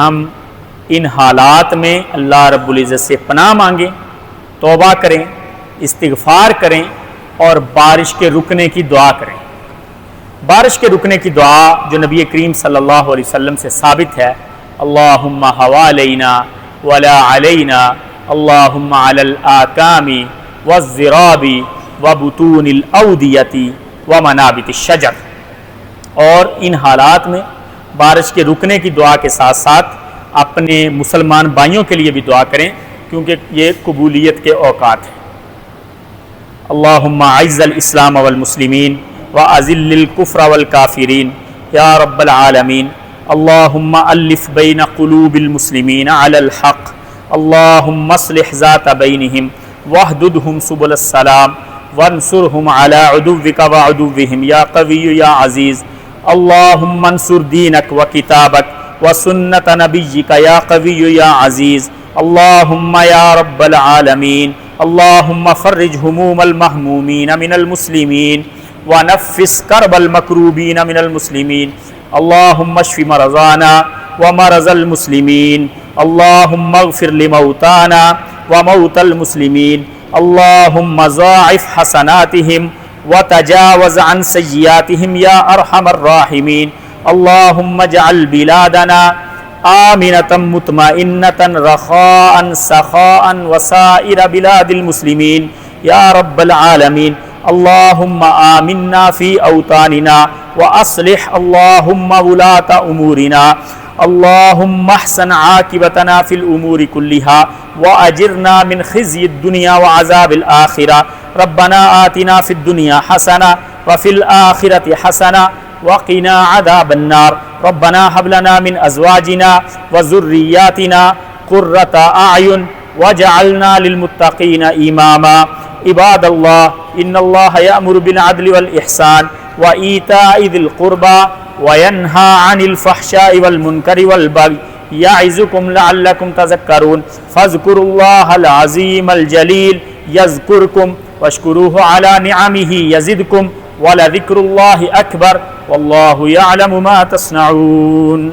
ہم ان حالات میں اللہ رب العزت سے پناہ مانگیں، توبہ کریں، استغفار کریں اور بارش کے رکنے کی دعا کریں۔ بارش کے رکنے کی دعا جو نبی کریم صلی اللہ علیہ وسلم سے ثابت ہے، اللہم حوالینا ولا علینا، اللہم علی الآکام والزراب وبطون الاودیۃ ومنابت الشجر۔ اور ان حالات میں بارش کے رکنے کی دعا کے ساتھ ساتھ اپنے مسلمان بھائیوں کے لیے بھی دعا کریں، کیونکہ یہ قبولیت کے اوقات ہیں۔ اللہم اعز الاسلام والمسلمین واذل الکفر والکافرین یا رب العالمین۔ اللہم الف بین قلوب المسلمین علی الحق، اللہم اصلح ذات بینہم واہددہم سبل السلام وانصرہم علی عدوک وعدوہم یا قوی یا عزیز۔ اللہم انصر دینک وکتابک وسنت نبیک یا قوی یا عزیز۔ اللہم یا رب العالمین، اللہم فرج ہموم المہمومین من المسلمین ونفس کرب المکروبین من المسلمین۔ اللہم اشف مرضانا ومرض المسلمین، اللہم اغفر لموتانا وموتى المسلمین، اللہم ضاعف حسناتہم وتجاوز عن سیئاتہم یا ارحم الراحمین۔ اللہم اجعل بلادنا آمنة مطمئنة رخاء سخاء وسائر بلاد المسلمین یا رب العالمین۔ اللہم آمنا فی اوطاننا واصلح اللہم ولاة امورنا، اللہم احسن عاقبتنا فی الامور کلہا واجرنا من خزی الدنیا وعذاب الآخرہ۔ ربنا آتنا فی الدنیا حسنہ وفی الآخرۃ حسنہ وقنا عذاب النار۔ ربنا هب لنا من ازواجنا وذرياتنا قرة اعین واجعلنا للمتقین اماما۔ عباد اللہ، ان اللہ یأمر بالعدل والإحسان وإیتاء ذی القربى وینہی عن الفحشاء والمنکر والبغی یعظکم لعلکم تذکرون۔ فاذکروا اللہ العظیم الجلیل یذکرکم واشکروہ علی نعمہ یزدکم ولذکر اللہ اکبر واللہ یعلم ما تصنعون۔